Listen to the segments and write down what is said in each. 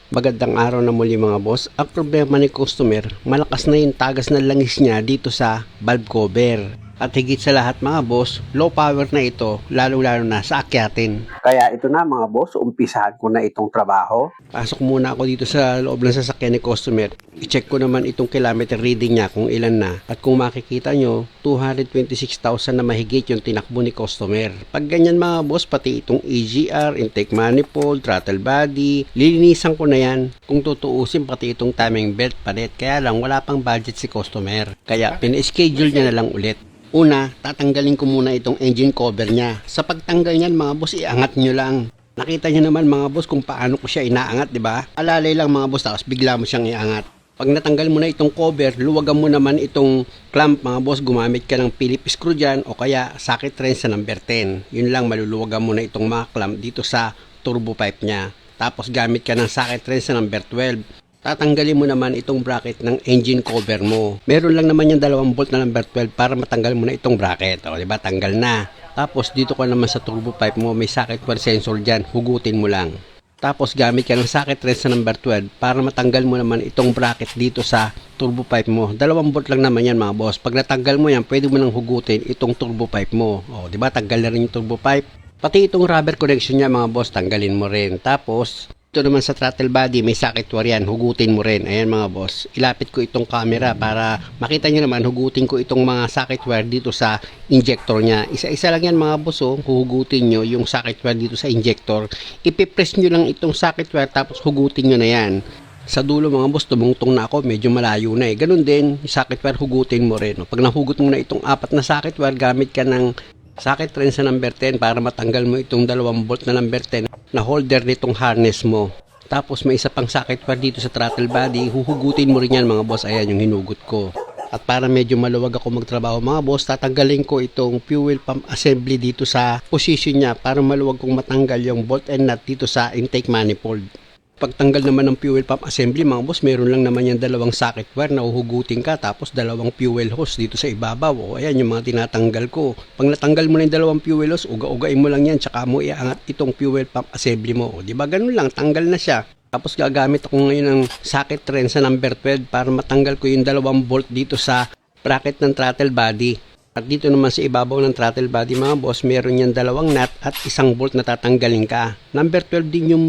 Magandang araw na muli mga boss. Ang problema ni customer, malakas na yung tagas ng langis niya dito sa valve cover. At higit sa lahat mga boss, low power na ito, lalo-lalo na sa akyatin. Kaya ito na mga boss, umpisahan ko na itong trabaho. Pasok muna ako dito sa loob ng sasakyan ni customer. I-check ko naman itong kilometer reading niya kung ilan na. At kung makikita nyo, 226,000 na mahigit yung tinakbo ni customer. Pag ganyan mga boss, pati itong EGR, intake manifold, throttle body, lilinisan ko na yan. Kung tutuusin pati itong timing belt palit. Kaya lang wala pang budget si customer. Kaya pin-schedule niya na lang ulit. Una, tatanggalin ko muna itong engine cover niya. Sa pagtanggal niyan mga boss, iangat nyo lang. Nakita nyo naman mga boss kung paano ko siya inaangat, di ba? Alalay lang mga boss, tapos bigla mo siyang iangat. Pag natanggal mo na itong cover, luwagan mo naman itong clamp mga boss, gumamit ka ng Phillips screw dyan o kaya socket wrench sa number 10. Yun lang, maluluwagan mo na itong mga clamp dito sa turbo pipe niya. Tapos gamit ka ng socket wrench sa number 12. Tatanggalin mo naman itong bracket ng engine cover mo. Meron lang naman yung 2 bolt na number 12 para matanggal mo na itong bracket. O, diba? Tanggal na. Tapos dito ka naman sa turbo pipe mo, may socket wire sensor dyan. Hugutin mo lang. Tapos gamit ka ng socket wrench sa number 12 para matanggal mo naman itong bracket dito sa turbo pipe mo. 2 bolt lang naman yan mga boss. Pag natanggal mo yan, pwede mo nang hugutin itong turbo pipe mo. O, diba? Tanggal na rin yung turbo pipe. Pati itong rubber connection niya mga boss, tanggalin mo rin. Tapos ito naman sa throttle body, may socket wire yan, hugutin mo rin. Ayan mga boss, ilapit ko itong camera para makita nyo naman, hugutin ko itong mga socket wire dito sa injector niya. Isa-isa lang yan mga boss, oh. Hugutin nyo yung socket wire dito sa injector. Ipipress nyo lang itong socket wire tapos hugutin nyo na yan. Sa dulo mga boss, tumungtong na ako, medyo malayo na eh. Ganun din, yung socket wire hugutin mo rin. Pag nahugot mo na itong 4 na socket wire, gamit ka ng socket wrench sa number 10 para matanggal mo itong 2 bolt na number 10 na holder nitong harness mo. Tapos may isa pang socket wire dito sa throttle body, huhugutin mo rin yan mga boss. Ayan yung hinugot ko. At para medyo maluwag ako magtrabaho mga boss, tatanggalin ko itong fuel pump assembly dito sa position niya para maluwag kong matanggal yung bolt and nut dito sa intake manifold. Pagtanggal naman ng fuel pump assembly mga boss, meron lang naman yung 2 socket wire na uhugutin ka, tapos 2 fuel hose dito sa ibabaw. O ayan yung mga tinatanggal ko. Pag natanggal mo na yung 2 fuel hose, uga-ugain mo lang yan, tsaka mo iangat itong fuel pump assembly mo. O diba ganun lang, tanggal na siya. Tapos gagamit ako ngayon ng socket wrench sa number 12 para matanggal ko yung 2 bolt dito sa bracket ng throttle body. At dito naman sa ibabaw ng throttle body mga boss, meron yan 2 nut at 1 bolt na tatanggalin ka. Number 12 din yung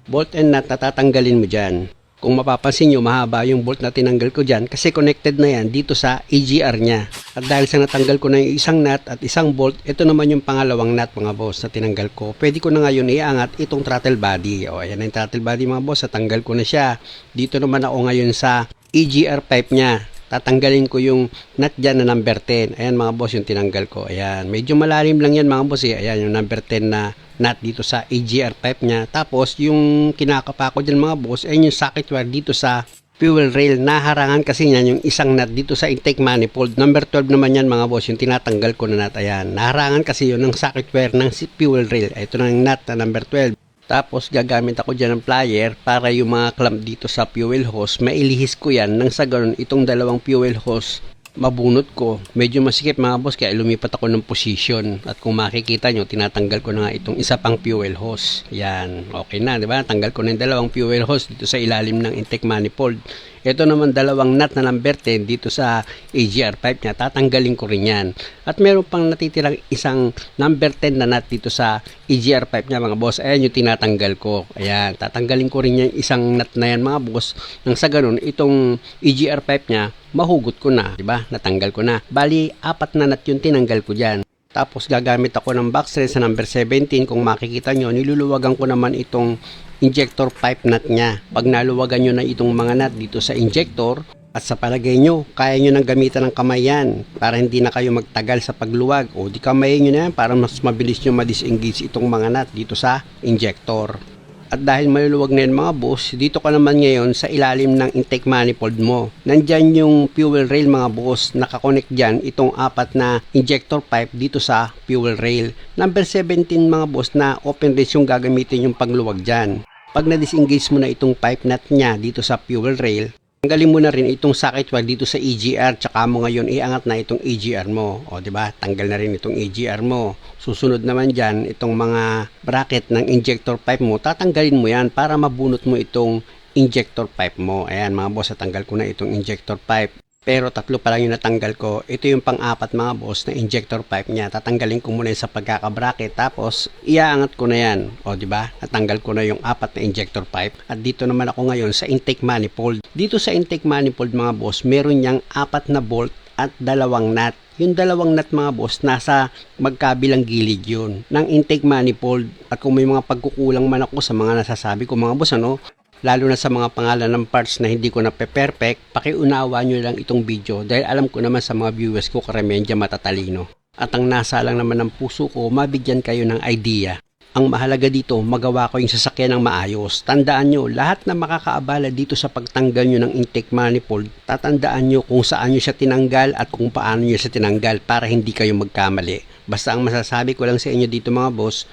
bolt and nut na tatanggalin mo dyan. Kung mapapansin nyo, mahaba yung bolt na tinanggal ko dyan kasi connected na yan dito sa EGR niya. At dahil sa natanggal ko na yung 1 nut at 1 bolt, ito naman yung pangalawang nut mga boss na tinanggal ko. Pwede ko na ngayon iangat itong throttle body. O ayan yung throttle body mga boss, natanggal ko na siya. Dito naman ako ngayon sa EGR pipe niya. Tatanggalin ko yung nut dyan na number 10. Ayan mga boss yung tinanggal ko. Ayan, medyo malalim lang yan mga boss eh. Ayan yung number 10 na nut dito sa EGR pipe niya. Tapos yung kinakapa ko dyan mga boss, ayan yung socket wire dito sa fuel rail. Naharangan kasi niyan yung 1 nut dito sa intake manifold. Number 12 naman yan mga boss, yung tinatanggal ko na nut. Ayan, naharangan kasi yun ng socket wire ng fuel rail. Ito na yung nut na number 12. Tapos gagamit ako dyan ng plier para yung mga clamp dito sa fuel hose, mailihis ko yan nang sa ganun itong 2 fuel hose mabunot ko. Medyo masikip mga boss kaya lumipat ako ng position. At kung makikita nyo, tinatanggal ko na nga itong isa pang fuel hose. Yan, okay na, di ba? Tanggal ko na yung 2 fuel hose dito sa ilalim ng intake manifold. Ito naman 2 nut na number 10 dito sa EGR pipe niya. Tatanggalin ko rin yan. At meron pang natitirang 1 number 10 na nut dito sa EGR pipe niya mga boss. Ayan yung tinatanggal ko. Ayan, tatanggalin ko rin yung 1 nut na yan mga boss. Nang sa ganun, itong EGR pipe niya, mahugot ko na. Diba? Natanggal ko na. Bali, 4 na nut yung tinanggal ko dyan. Tapos gagamit ako ng box wrench sa number 17. Kung makikita nyo, niluluwagan ko naman itong injector pipe nut niya. Pag naluwagan nyo na itong mga nut dito sa injector, at sa palagay nyo, kaya nyo nang gamitan ng kamay yan para hindi na kayo magtagal sa pagluwag. O di kamayin nyo na yan para mas mabilis nyo ma-disengage itong mga nut dito sa injector. At dahil maluluwag na yan mga boss, dito ka naman ngayon sa ilalim ng intake manifold mo. Nandyan yung fuel rail mga boss, nakakonect dyan itong 4 na injector pipe dito sa fuel rail. Number 17 mga boss na open race yung gagamitin yung pangluwag dyan. Pag na-disengage mo na itong pipe nut niya dito sa fuel rail, tanggalin mo na rin itong socket wire dito sa EGR, tsaka mo ngayon iangat na itong EGR mo. O diba? Tanggal na rin itong EGR mo. Susunod naman dyan, itong mga bracket ng injector pipe mo, tatanggalin mo yan para mabunot mo itong injector pipe mo. Ayan mga boss, natanggal ko na itong injector pipe. Pero tatlo pa lang yung natanggal ko. Ito yung pang-apat mga boss na injector pipe niya. Tatanggalin ko muna sa pagkakabracket tapos iaangat ko na yan. O di ba? Natanggal ko na yung apat na injector pipe. At dito naman ako ngayon sa intake manifold. Dito sa intake manifold mga boss, meron niyang apat na bolt at dalawang nut. Yung dalawang nut mga boss, nasa magkabilang gilid yun ng intake manifold. At kung may mga pagkukulang man ako sa mga nasasabi ko mga boss, lalo na sa mga pangalan ng parts na hindi ko na perfect, pakiunawa nyo lang itong video dahil alam ko naman sa mga viewers ko karamihan dyan matatalino. At ang nasa lang naman ng puso ko, mabigyan kayo ng idea. Ang mahalaga dito, magawa ko yung sasakyan ng maayos. Tandaan nyo, lahat na makakaabala dito sa pagtanggal nyo ng intake manifold, tatandaan nyo kung saan nyo siya tinanggal at kung paano nyo siya tinanggal para hindi kayo magkamali. Basta ang masasabi ko lang sa inyo dito mga boss,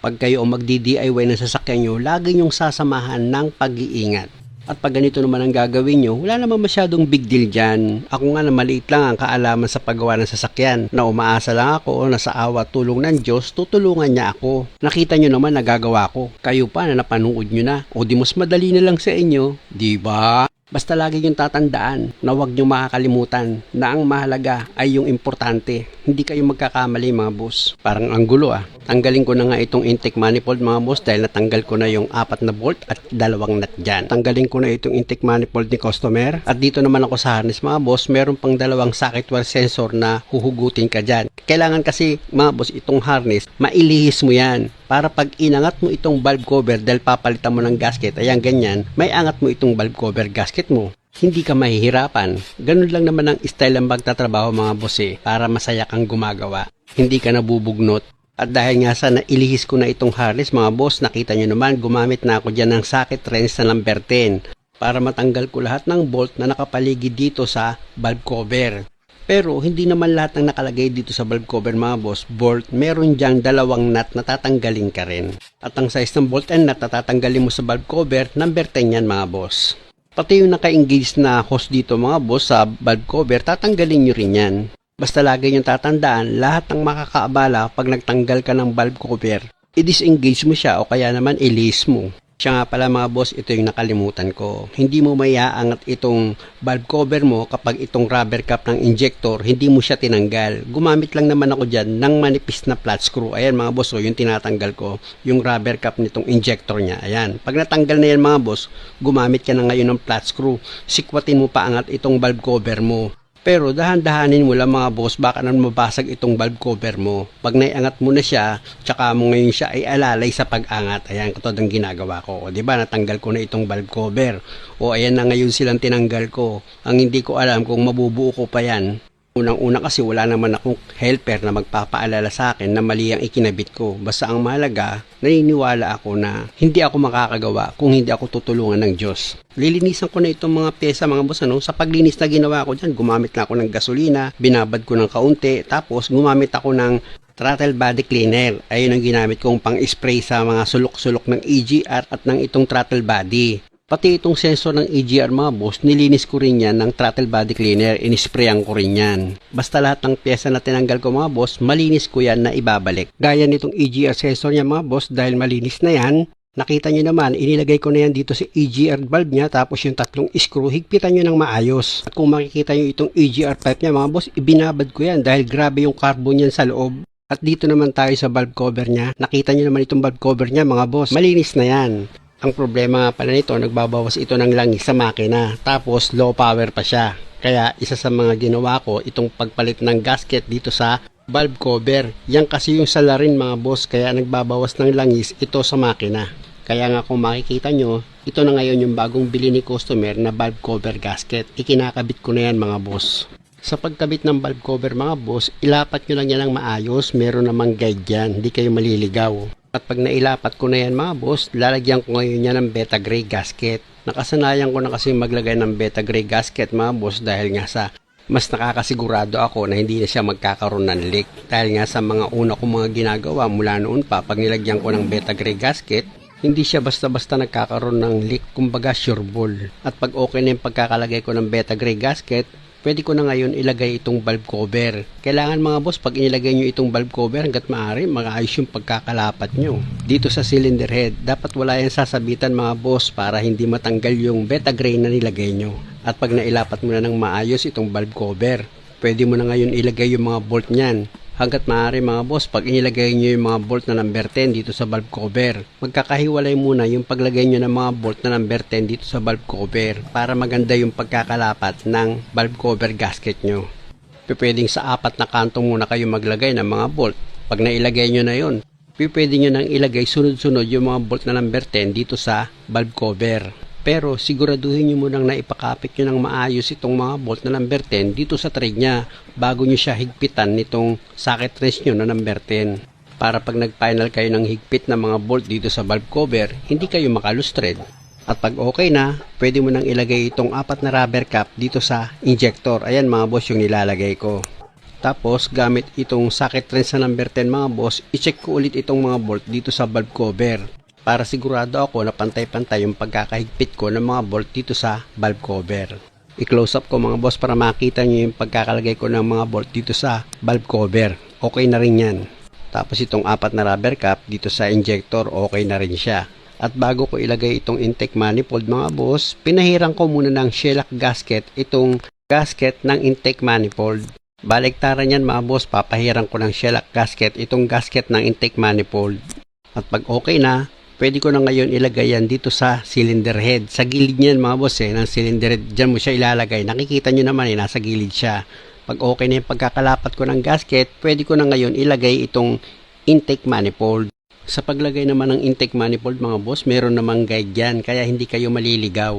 pag kayo magdi-DIY ng sasakyan nyo, lagi nyong sasamahan ng pag-iingat. At pag ganito naman ang gagawin nyo, wala naman masyadong big deal dyan. Ako nga na maliit lang ang kaalaman sa paggawa ng sasakyan. Na umaasa lang ako na sa awa tulong ng Diyos, tutulungan niya ako. Nakita nyo naman nagagawa ko. Kayo pa na napanood nyo na. O di mas madali na lang sa inyo. Diba? Basta lagi yung tatandaan na huwag nyo makakalimutan na ang mahalaga ay yung importante. Hindi kayo magkakamali mga boss. Parang ang gulo Tanggalin ko na nga itong intake manifold mga boss dahil natanggal ko na yung apat na bolt at dalawang nut dyan. Tanggalin ko na itong intake manifold ni customer. At dito naman ako sa harness mga boss, meron pang dalawang socket wire sensor na huhugutin ka dyan. Kailangan kasi mga boss itong harness, mailihis mo yan. Para pag inangat mo itong valve cover dahil papalitan mo ng gasket, ayan ganyan, may angat mo itong valve cover gasket mo. Hindi ka mahihirapan. Ganun lang naman ang style ng pagtatrabaho mga boss para masaya kang gumagawa. Hindi ka nabubugnot. At dahil nga sa nailihis ko na itong harness mga boss, nakita nyo naman gumamit na ako dyan ng socket wrench na number 10 para matanggal ko lahat ng bolt na nakapaligid dito sa valve cover. Pero hindi naman lahat ng nakalagay dito sa valve cover mga boss, bolt, meron dyang dalawang nut na tatanggalin ka rin. At ang size ng bolt and nut na tatanggalin mo sa valve cover, number 10 yan mga boss. Pati yung naka-engage na hose dito mga boss sa valve cover, tatanggalin nyo rin yan. Basta lagi nyo tatandaan, lahat ng makakaabala pag nagtanggal ka ng valve cover, i-disengage mo siya o kaya naman i-release mo. Siya nga pala mga boss, ito yung nakalimutan ko. Hindi mo maiaangat itong valve cover mo kapag itong rubber cap ng injector, hindi mo siya tinanggal. Gumamit lang naman ako dyan ng manipis na flat screw. Ayan mga boss, yung tinatanggal ko, yung rubber cap nitong injector niya. Ayan, pag natanggal na yan mga boss, gumamit ka na ngayon ng flat screw. Sikwatin mo paangat itong valve cover mo. Pero dahan-dahanin mo lang mga boss, baka naman mabasag itong valve cover mo. Pag naiangat mo na siya, tsaka mo ngayon siya ay alalay sa pag-angat. Ayan, katulad ng ginagawa ko. O diba, natanggal ko na itong valve cover. O ayan na ngayon silang tinanggal ko. Ang hindi ko alam kung mabubuo ko pa yan. Unang-una kasi wala naman akong helper na magpapaalala sa akin na mali ang ikinabit ko. Basta ang mahalaga, naniniwala ako na hindi ako makakagawa kung hindi ako tutulungan ng Diyos. Lilinisan ko na itong mga pyesa mga boss. Sa paglinis na ginawa ko dyan, gumamit na ako ng gasolina, binabad ko ng kaunti, tapos gumamit ako ng throttle body cleaner. Ayun ang ginamit kong pang-spray sa mga sulok-sulok ng EGR at ng itong throttle body. Pati itong sensor ng EGR mga boss, nilinis ko rin yan ng throttle body cleaner, inisprayan ko rin yan. Basta lahat ng pyesa na tinanggal ko mga boss, malinis ko yan na ibabalik. Gaya nitong EGR sensor niya mga boss, dahil malinis na yan, nakita nyo naman, inilagay ko na yan dito sa EGR valve niya, tapos yung tatlong screw, higpitan nyo ng maayos. At kung makikita nyo itong EGR pipe niya mga boss, ibinabad ko yan dahil grabe yung carbon yan sa loob. At dito naman tayo sa valve cover niya, nakita nyo naman itong valve cover niya mga boss, malinis na yan. Ang problema nga pala nito, nagbabawas ito ng langis sa makina. Tapos low power pa siya. Kaya isa sa mga ginawa ko, itong pagpalit ng gasket dito sa valve cover. Yan kasi yung salarin mga boss, kaya nagbabawas ng langis ito sa makina. Kaya nga kung makikita nyo, ito na ngayon yung bagong bili ni customer na valve cover gasket. Ikinakabit ko na yan mga boss. Sa pagkabit ng valve cover mga boss, ilapat nyo lang yan ng maayos. Meron namang guide yan, hindi kayo maliligaw. At pag nailapat ko na yan mga boss, lalagyan ko ngayon yan ng beta gray gasket. Nakasanayan ko na kasi maglagay ng beta gray gasket mga boss dahil nga sa mas nakakasigurado ako na hindi na siya magkakaroon ng leak. Dahil nga sa mga una kong mga ginagawa mula noon pa, pag nilagyan ko ng beta gray gasket, hindi siya basta-basta nagkakaroon ng leak, kumbaga sure ball. At pag okay na yung pagkakalagay ko ng beta gray gasket, pwede ko na ngayon ilagay itong valve cover. Kailangan mga boss, pag inilagay nyo itong valve cover, hanggat maaari, mag-aayos yung pagkakalapat nyo. Dito sa cylinder head, dapat wala yan sasabitan mga boss para hindi matanggal yung beta grain na nilagay nyo. At pag nailapat mo na ng maayos itong valve cover, pwede mo na ngayon ilagay yung mga bolt nyan. Hanggat maaari mga boss, pag inilagay nyo yung mga bolt na number 10 dito sa valve cover, magkakahiwalay muna yung paglagay nyo ng mga bolt na number 10 dito sa valve cover para maganda yung pagkakalapat ng valve cover gasket nyo. Pwedeng sa 4 na kanto muna kayo maglagay ng mga bolt. Pag nailagay nyo na yun, pwede nyo nang ilagay sunod-sunod yung mga bolt na number 10 dito sa valve cover. Pero siguraduhin nyo munang naipakapit nyo ng maayos itong mga bolt na number 10 dito sa thread nya bago nyo siya higpitan nitong socket wrench nyo na number 10. Para pag nag-final kayo ng higpit na mga bolt dito sa valve cover, hindi kayo makalose thread. At pag okay na, pwede mo nang ilagay itong 4 na rubber cap dito sa injector. Ayan mga boss yung nilalagay ko. Tapos gamit itong socket wrench na number 10 mga boss, i-check ko ulit itong mga bolt dito sa valve cover. Para sigurado ako na pantay-pantay yung pagkakahigpit ko ng mga bolt dito sa valve cover. I-close up ko mga boss para makita nyo yung pagkakalagay ko ng mga bolt dito sa valve cover. Okay na rin yan. Tapos itong 4 na rubber cap dito sa injector, okay na rin siya. At bago ko ilagay itong intake manifold mga boss, pinahiran ko muna ng shellac gasket itong gasket ng intake manifold. Baliktaran yan mga boss, papahiran ko ng shellac gasket itong gasket ng intake manifold. At pag okay na, pwede ko na ngayon ilagay yan dito sa cylinder head. Sa gilid niyan mga boss ng cylinder head, dyan mo siya ilalagay. Nakikita nyo naman nasa gilid siya. Pag okay na yung pagkakalapat ko ng gasket, pwede ko na ngayon ilagay itong intake manifold. Sa paglagay naman ng intake manifold mga boss, meron namang guide yan, kaya hindi kayo maliligaw.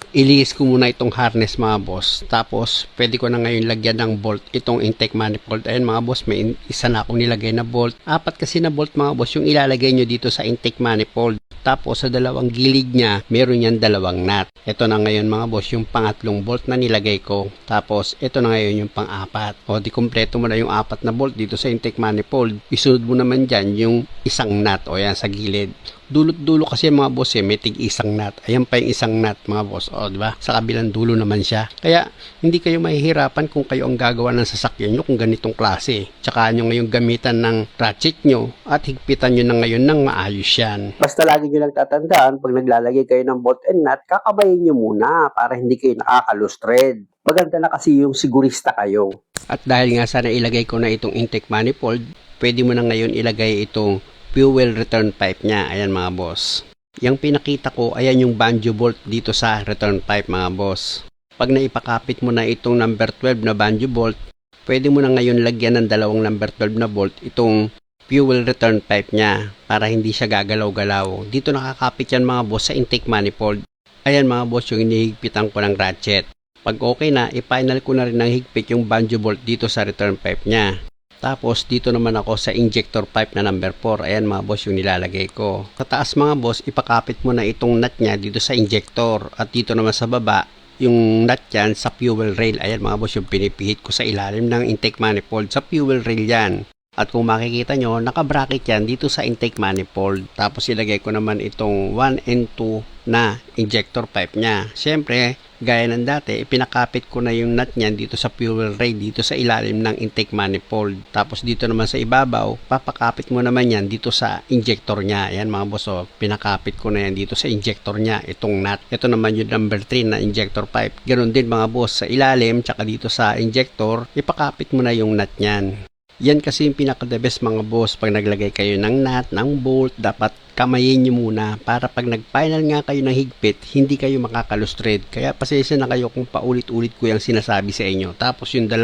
Ilihis ko muna itong harness mga boss. Tapos, pwede ko na ngayon lagyan ng bolt itong intake manifold. Ayan mga boss, may isa na akong nilagay na bolt. 4 kasi na bolt mga boss yung ilalagay nyo dito sa intake manifold. Tapos, sa dalawang gilid niya, meron yan 2 nut. Ito na ngayon mga boss, yung pangatlong bolt na nilagay ko. Tapos, ito na ngayon yung pang-4. O, di kompleto mo na yung 4 na bolt dito sa intake manifold. Isunod mo naman dyan yung isang nut. O, yan sa gilid. Dulot-dulo kasi mga boss may tig isang nut. Ayan pa yung isang nut mga boss. O, diba? Sa kabilang dulo naman siya. Kaya, hindi kayo mahihirapan kung kayo ang gagawa ng sasakyan nyo kung ganitong klase. Tsaka nyo ngayon gamitan ng ratchet nyo at higpitan nyo na ngayon ng maayos yan. Basta lagi nyo lang tatandaan, pag naglalagay kayo ng bolt and nut, kakabayin nyo muna para hindi kayo nakaka-loose thread. Maganda na kasi yung sigurista kayo. At dahil nga sana ilagay ko na itong intake manifold, pwede mo na ngayon ilagay itong fuel return pipe niya. Ayan mga boss. Yung pinakita ko, ayan yung banjo bolt dito sa return pipe mga boss. Pag naipakapit mo na itong number 12 na banjo bolt, pwede mo na ngayon lagyan ng 2 number 12 na bolt itong fuel return pipe niya para hindi siya gagalaw-galaw. Dito nakakapit yan mga boss sa intake manifold. Ayan mga boss yung inihigpitan ko ng ratchet. Pag okay na, i-final ko na rin ng higpit yung banjo bolt dito sa return pipe niya. Tapos dito naman ako sa injector pipe na number 4. Ayan mga boss yung nilalagay ko. Sa taas mga boss, ipakapit mo na itong nut niya dito sa injector. At dito naman sa baba, yung nut yan sa fuel rail. Ayan mga boss yung pinipihit ko sa ilalim ng intake manifold. Sa fuel rail yan. At kung makikita nyo, naka-bracket yan dito sa intake manifold. Tapos ilagay ko naman itong 1 and 2 na injector pipe niya. Siyempre, gaya ng dati, pinakapit ko na yung nut niyan dito sa fuel rail, dito sa ilalim ng intake manifold. Tapos dito naman sa ibabaw, papakapit mo naman yan dito sa injector niya. Ayan mga boss, pinakapit ko na yan dito sa injector niya, itong nut. Ito naman yung number 3 na injector pipe. Ganon din mga boss, sa ilalim, tsaka dito sa injector, ipakapit mo na yung nut niyan. Yan kasi yung pinaka-the best mga boss. Pag naglagay kayo ng nut, ng bolt, dapat kamayin nyo muna para pag nag-final nga kayo ng higpit, hindi kayo makaka-loose thread. Kaya pasensya na kayo kung paulit-ulit ko yung sinasabi sa inyo. Tapos yung 2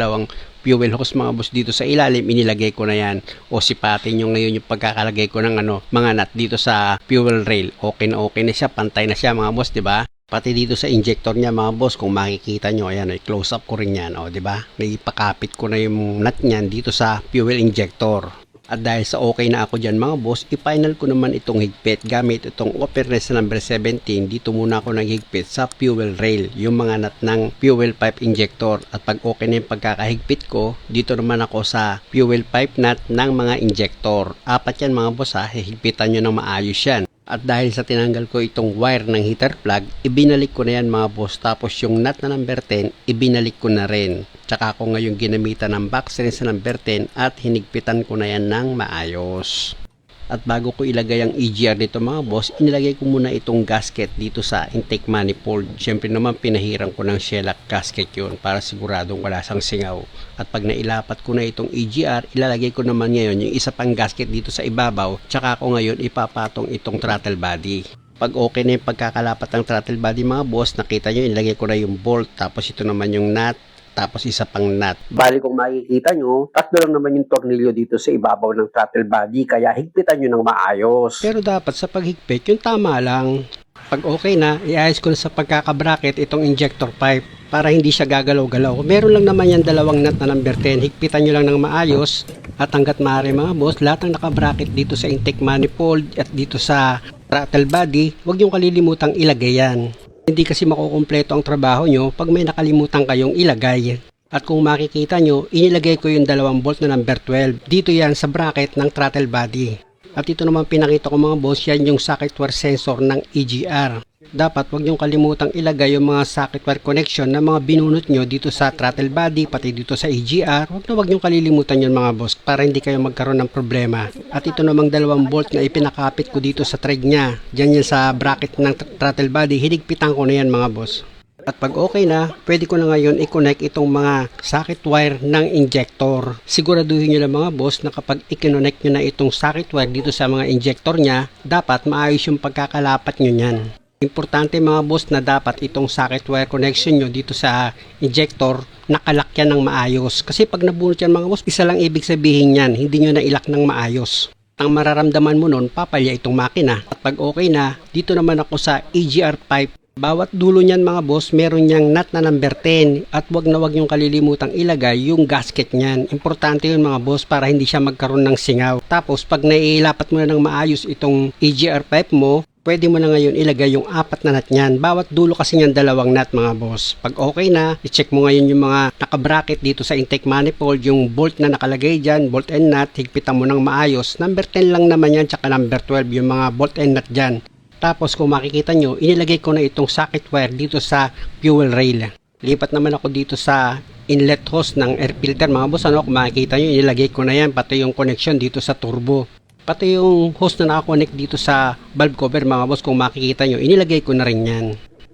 fuel hose mga boss dito sa ilalim, inilagay ko na yan. O sipatin nyo ngayon yung pagkakalagay ko ng mga nut dito sa fuel rail. Okay na siya, pantay na siya mga boss, diba? Pati dito sa injector niya mga boss, kung makikita nyo, ayan, close up ko rin yan, o, diba? Naipakapit ko na yung nut niyan dito sa fuel injector. At dahil sa okay na ako dyan mga boss, i-final ko naman itong higpit gamit itong openness number 17. Dito muna ako naghigpit sa fuel rail, yung mga nut ng fuel pipe injector. At pag okay na yung pagkakahigpit ko, dito naman ako sa fuel pipe nut ng mga injector. 4 yan mga boss higpitan nyo ng maayos yan. At dahil sa tinanggal ko itong wire ng heater plug, ibinalik ko na yan mga boss. Tapos yung nut na number 10, ibinalik ko na rin. Tsaka ako ngayon ginamitan ng box rin sa number 10 at hinigpitan ko na yan ng maayos. At bago ko ilagay ang EGR dito mga boss, inilagay ko muna itong gasket dito sa intake manifold. Siyempre naman pinahiran ko ng shellac gasket yun para siguradong wala sang singaw. At pag nailapat ko na itong EGR, ilalagay ko naman ngayon yung isa pang gasket dito sa ibabaw. Tsaka ako ngayon ipapatong itong throttle body. Pag okay na yung pagkakalapat ng throttle body mga boss, nakita nyo inilagay ko na yung bolt, tapos ito naman yung nut, tapos isa pang nut. Bali kung makikita nyo, tatlo lang naman yung tornilyo dito sa ibabaw ng throttle body, kaya higpitan nyo ng maayos. Pero dapat sa paghigpit, yung tama lang. Pag okay na, iayos ko na sa pagkakabracket itong injector pipe para hindi siya gagalaw-galaw. Meron lang naman yan dalawang nut na number 10, higpitan nyo lang ng maayos. At hanggat maaari mga boss, lahat ng nakabracket dito sa intake manifold at dito sa throttle body, huwag yung kalilimutang ilagay yan. Hindi kasi makukumpleto ang trabaho nyo pag may nakalimutan kayong ilagay. At kung makikita nyo, inilagay ko yung dalawang bolt na number 12. Dito yan sa bracket ng throttle body. At ito naman pinakita ko mga boss, yan yung socket wire sensor ng EGR. Dapat wag yung kalimutang ilagay yung mga socket wire connection na mga binunot nyo dito sa throttle body, pati dito sa EGR. Wag yung kalilimutan yun mga boss para hindi kayo magkaroon ng problema. At ito namang dalawang bolt na ipinakapit ko dito sa thread nya. Diyan yan sa bracket ng throttle body, hinigpitan ko na yan mga boss. At pag okay na, pwede ko na ngayon i-connect itong mga socket wire ng injector. Siguraduhin nyo lang mga boss na kapag i-connect nyo na itong socket wire dito sa mga injector nya, dapat maayos yung pagkakalapat nyo nyan. Importante mga boss na dapat itong socket wire connection nyo dito sa injector nakalak yan ng maayos. Kasi pag nabunot yan mga boss, isa lang ibig sabihin yan, hindi nyo na ilak ng maayos. Ang mararamdaman mo nun, papalya itong makina. At pag okay na, dito naman ako sa EGR pipe. Bawat dulo niyan mga boss, meron niyang nut na number 10 at wag na wag yung kalilimutang ilagay yung gasket niyan. Importante yun mga boss para hindi siya magkaroon ng singaw. Tapos pag nailapat mo na ng maayos itong EGR pipe mo, pwede mo na ngayon ilagay yung apat na nut niyan. Bawat dulo kasi niyan dalawang nut mga boss. Pag okay na, i-check mo ngayon yung mga nakabracket dito sa intake manifold, yung bolt na nakalagay dyan, bolt and nut, higpitan mo ng maayos. Number 10 lang naman yan, tsaka number 12 yung mga bolt and nut dyan. Tapos kung makikita nyo, inilagay ko na itong socket wire dito sa fuel rail. Lipat naman ako dito sa inlet hose ng air filter mga boss. Ano, kung makikita nyo, inilagay ko na yan, pati yung connection dito sa turbo. Pati yung hose na nakakonect dito sa valve cover mga boss, kung makikita nyo, inilagay ko na rin yan.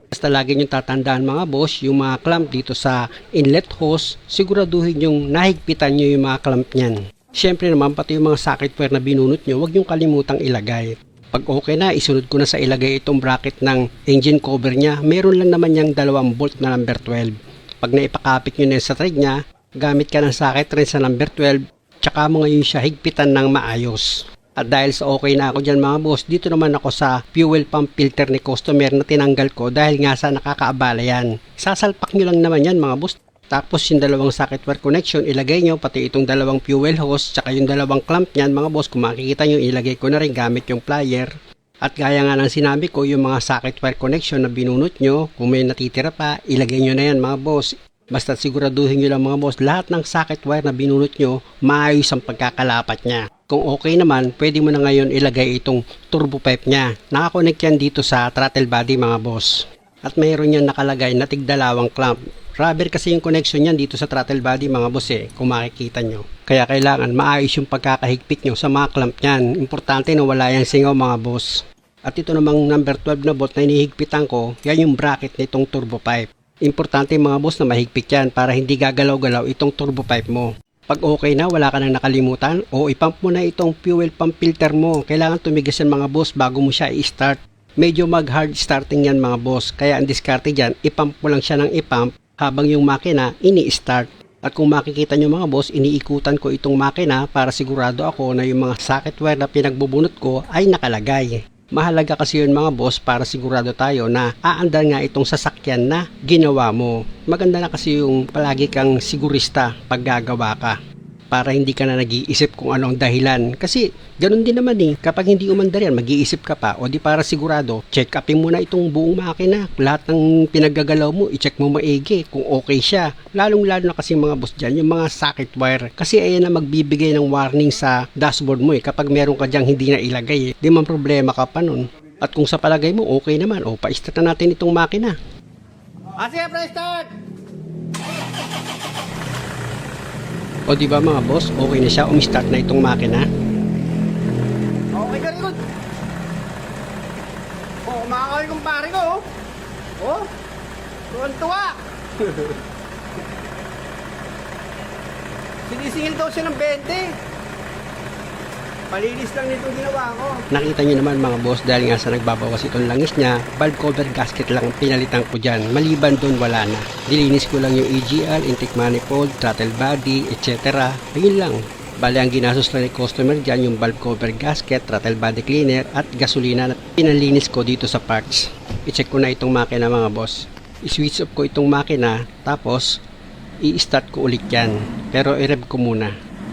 Basta lagi nyo tatandaan mga boss, yung mga clamp dito sa inlet hose, siguraduhin yung nahigpitan nyo yung mga clamp nyan. Siyempre naman, pati yung mga socket wire na binunot nyo, huwag yung kalimutang ilagay. Pag okay na, isunod ko na sa ilagay itong bracket ng engine cover niya. Meron lang naman yung dalawang bolt na number 12. Pag naipakapit nyo na sa thread niya, gamit ka ng socket rin sa number 12, tsaka mo ngayon siya higpitan ng maayos. At dahil sa okay na ako dyan mga boss, dito naman ako sa fuel pump filter ni customer na tinanggal ko dahil nga sa nakakaabala yan. Sasalpak nyo lang naman yan mga boss. Tapos yung dalawang socket wire connection, ilagay nyo, pati itong dalawang fuel hose, tsaka yung dalawang clamp nyan mga boss, kung makikita nyo, ilagay ko na rin gamit yung plier. At gaya nga ng sinabi ko, yung mga socket wire connection na binunot nyo, kung may natitira pa, ilagay nyo na yan mga boss. Basta siguraduhin nyo lang mga boss, lahat ng socket wire na binunot nyo, maayos ang pagkakalapat nya. Kung okay naman, pwede mo na ngayon ilagay itong turbo pipe nya. Nakakonect yan dito sa throttle body mga boss. At mayroon yan nakalagay na tigdalawang clamp. Rubber kasi yung connection yan dito sa throttle body mga boss kung makikita nyo. Kaya kailangan maayos yung pagkakahigpit nyo sa mga clamp nyan. Importante na wala yung singaw mga boss. At ito namang number 12 na bolt na inihigpitan ko, yan yung bracket nitong turbo pipe. Importante mga boss na mahigpit yan para hindi gagalaw-galaw itong turbo pipe mo. Pag okay na, wala ka nang nakalimutan, o ipump mo na itong fuel pump filter mo. Kailangan tumigas yan mga boss bago mo siya i-start. Medyo mag-hard starting yan mga boss. Kaya ang diskarte dyan, ipump mo lang siya ng ipump habang yung makina ini-start. At kung makikita nyo mga boss, iniikutan ko itong makina para sigurado ako na yung mga socket wire na pinagbubunot ko ay nakalagay. Mahalaga kasi yun mga boss para sigurado tayo na aandar nga itong sasakyan na ginawa mo. Maganda na kasi yung palagi kang sigurista pag gagawa ka. Para hindi ka na nag-iisip kung anong dahilan. Kasi ganun din naman kapag hindi umandar yan, mag-iisip ka pa. O di para sigurado, check upin mo na itong buong makina. Lahat ng pinaggagalaw mo, i-check mo maigi kung okay siya. Lalong-lalo na kasi mga boss dyan, yung mga socket wire. Kasi ayan na magbibigay ng warning sa dashboard mo kapag meron ka dyang hindi na ilagay. Di man problema ka pa nun. At kung sa palagay mo okay naman, o pa-start na natin itong makina. Sige, pre-start! O di ba mga boss, okay na siya, umistart na itong makina. Okay, very good. Kumakawin kong pare ko, tuwan-tuwa. Sinisingil daw siya ng 20. Palinis lang nitong ginawa ko. Nakita nyo naman mga boss, dahil nga sa nagbabawas itong langis niya, valve cover gasket lang ang pinalitan ko dyan. Maliban doon wala na. Dilinis ko lang yung EGR, intake manifold, throttle body, etc. Ayun lang. Bale ang ginastos lang ni customer dyan yung valve cover gasket, throttle body cleaner at gasolina na pinalinis ko dito sa parts. I-check ko na itong makina mga boss. I-switch off ko itong makina, tapos i-start ko ulit yan. Pero i-rev ko muna.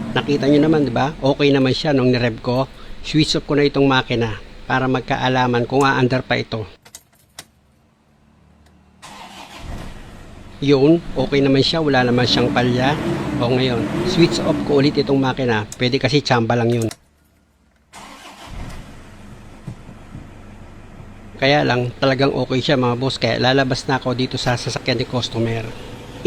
Nakita nyo naman, di ba? Okay naman siya nung nirev ko. Switch off ko na itong makina para magkaalaman kung aandar pa ito. Yun, okay naman siya. Wala naman siyang palya. O ngayon, switch off ko ulit itong makina. Pwede kasi tsamba lang yun. Kaya lang, talagang okay siya mga boss. Kaya lalabas na ako dito sa sasakyan ni customer.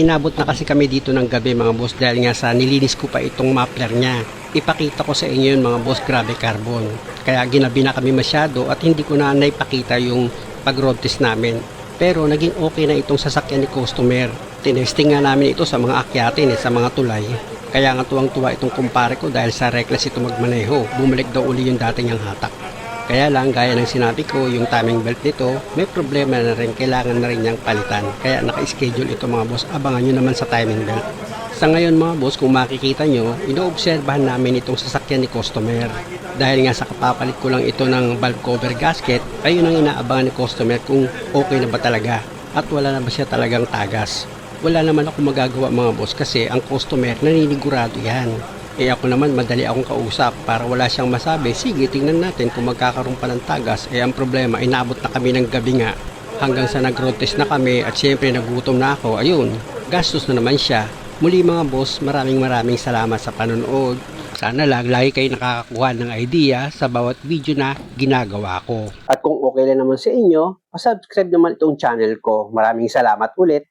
Inabot na kasi kami dito ng gabi mga boss dahil nga sa nilinis ko pa itong muffler niya. Ipakita ko sa inyo yun mga boss, grabe carbon. Kaya ginabi na kami masyado at hindi ko na naipakita yung pag-road test namin. Pero naging okay na itong sasakyan ni customer. Tinesting nga namin ito sa mga akyatin sa mga tulay. Kaya nga tuwang-tuwa itong kumpare ko dahil sa reckless ito magmaneho. Bumalik daw uli yung dati niyang hatak. Kaya lang, gaya ng sinabi ko, yung timing belt nito, may problema na rin, kailangan na rin niyang palitan. Kaya naka-schedule ito mga boss, abangan nyo naman sa timing belt. Sa ngayon mga boss, kung makikita nyo, inoobserbahan namin itong sasakyan ni customer. Dahil nga sa kapapalit ko lang ito ng valve cover gasket, ayun ang inaabangan ni customer kung okay na ba talaga. At wala na ba siya talagang tagas. Wala naman ako magagawa mga boss kasi ang customer naninigurado yan. Ako naman madali akong kausap para wala siyang masabi. Sige, tingnan natin kung magkakaroon pa ng tagas. Ang problema, inaabot na kami ng gabi nga. Hanggang sa nag-road test na kami at syempre nagutom na ako. Ayun, gastos na naman siya. Muli mga boss, maraming salamat sa panonood. Sana lagi kayo nakakakuha ng idea sa bawat video na ginagawa ko. At kung okay lang naman sa inyo, pasubscribe naman itong channel ko. Maraming salamat ulit.